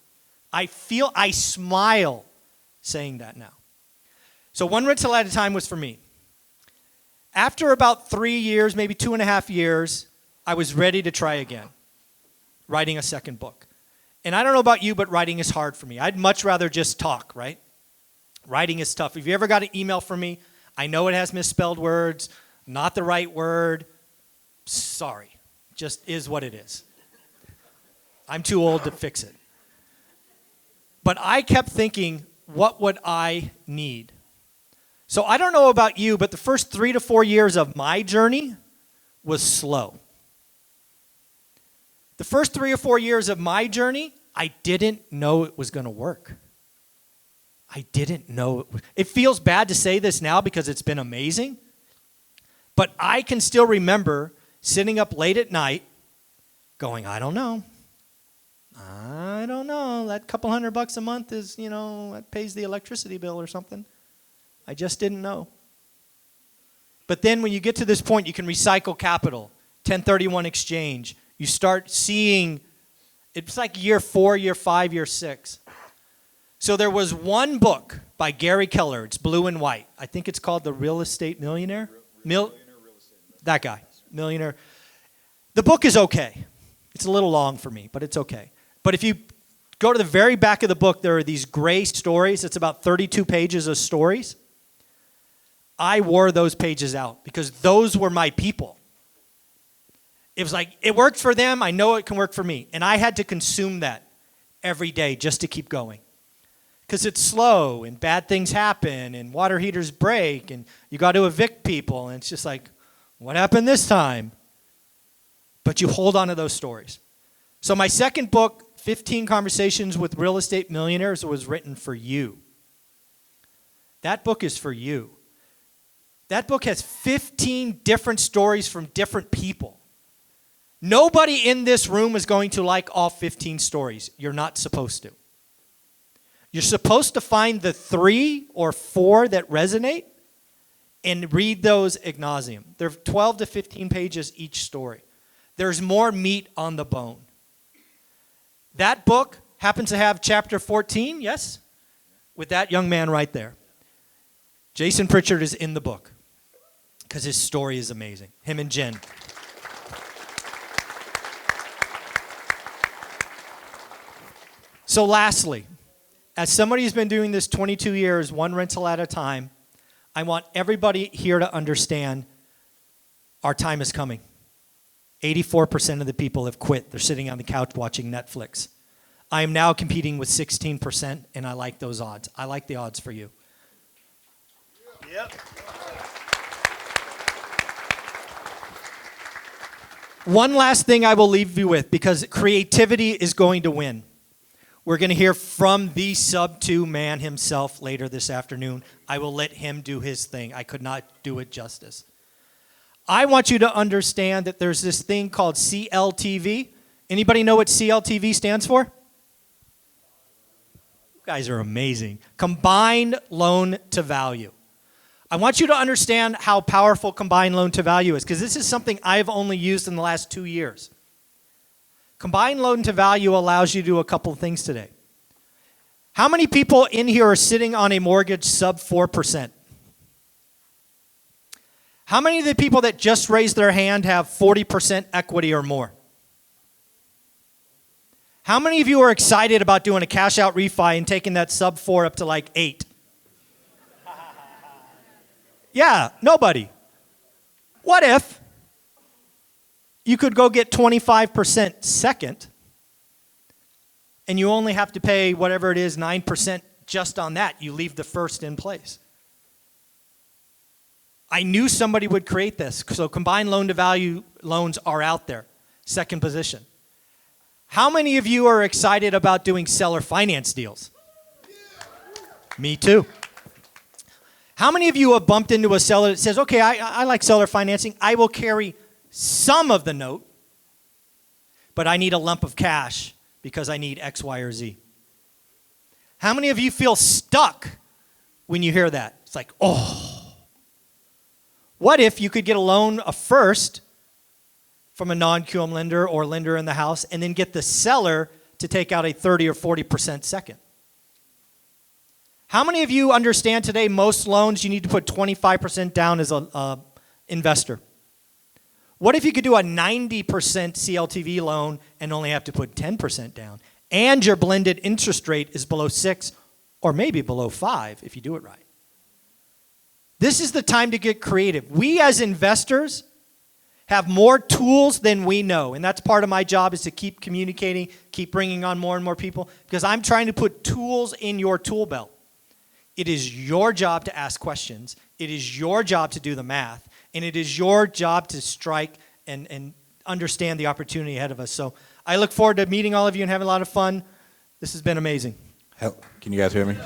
I smile saying that now. So one rental at a time was for me. After about 3 years, maybe 2.5 years, I was ready to try again, writing a second book. And I don't know about you, but writing is hard for me. I'd much rather just talk, right? Writing is tough. If you ever got an email from me, I know it has misspelled words, not the right word. Sorry. Just is what it is. I'm too old to fix it. But I kept thinking, what would I need? So I don't know about you, but the first 3 to 4 years of my journey was slow. The first 3 or 4 years of my journey, I didn't know it was going to work. I didn't know. It feels bad to say this now because it's been amazing. But I can still remember sitting up late at night going, I don't know. That couple $100 a month is, that pays the electricity bill or something. I just didn't know. But then when you get to this point, you can recycle capital, 1031 exchange. You start seeing, it's like year 4, year 5, year 6. So there was one book by Gary Keller. It's blue and white. I think it's called The Real Estate Millionaire. That guy, Millionaire. The book is okay. It's a little long for me, but it's okay. But if you go to the very back of the book, there are these gray stories. It's about 32 pages of stories. I wore those pages out because those were my people. It was like, it worked for them, I know it can work for me. And I had to consume that every day just to keep going. Because it's slow, and bad things happen, and water heaters break, and you got to evict people, and it's just like, what happened this time? But you hold on to those stories. So my second book, 15 Conversations with Real Estate Millionaires, was written for you. That book is for you. That book has 15 different stories from different people. Nobody in this room is going to like all 15 stories. You're not supposed to. You're supposed to find the 3 or 4 that resonate and read those ad nauseum. They're 12 to 15 pages each story. There's more meat on the bone. That book happens to have chapter 14, yes? With that young man right there. Jason Pritchard is in the book. because his story is amazing. Him and Jen. So lastly, as somebody who's been doing this 22 years, one rental at a time, I want everybody here to understand our time is coming. 84% of the people have quit. They're sitting on the couch watching Netflix. I am now competing with 16%, and I like those odds. I like the odds for you. Yep. One last thing I will leave you with, because creativity is going to win. We're going to hear from the sub-2 man himself later this afternoon. I will let him do his thing. I could not do it justice. I want you to understand that there's this thing called CLTV. Anybody know what CLTV stands for? You guys are amazing. Combined loan to value. I want you to understand how powerful combined loan to value is, because this is something I've only used in the last 2 years. Combined loan to value allows you to do a couple of things today. How many people in here are sitting on a mortgage sub 4%? How many of the people that just raised their hand have 40% equity or more? How many of you are excited about doing a cash out refi and taking that sub 4 up to like 8? Yeah, nobody. What if you could go get 25% second, and you only have to pay whatever it is, 9% just on that? You leave the first in place. I knew somebody would create this. So combined loan to value loans are out there. Second position. How many of you are excited about doing seller finance deals? Me too. How many of you have bumped into a seller that says, okay, I like seller financing. I will carry some of the note, but I need a lump of cash because I need X, Y, or Z? How many of you feel stuck when you hear that? It's like, oh. What if you could get a loan, a first, from a non-QM lender or lender in the house, and then get the seller to take out a 30 or 40% second? How many of you understand today most loans you need to put 25% down as an investor? What if you could do a 90% CLTV loan and only have to put 10% down, and your blended interest rate is below 6 or maybe below 5 if you do it right? This is the time to get creative. We as investors have more tools than we know, and that's part of my job, is to keep communicating, keep bringing on more and more people, because I'm trying to put tools in your tool belt. It is your job to ask questions. It is your job to do the math, and it is your job to strike and understand the opportunity ahead of us. So I look forward to meeting all of you and having a lot of fun. This has been amazing. Hell, can you guys hear me?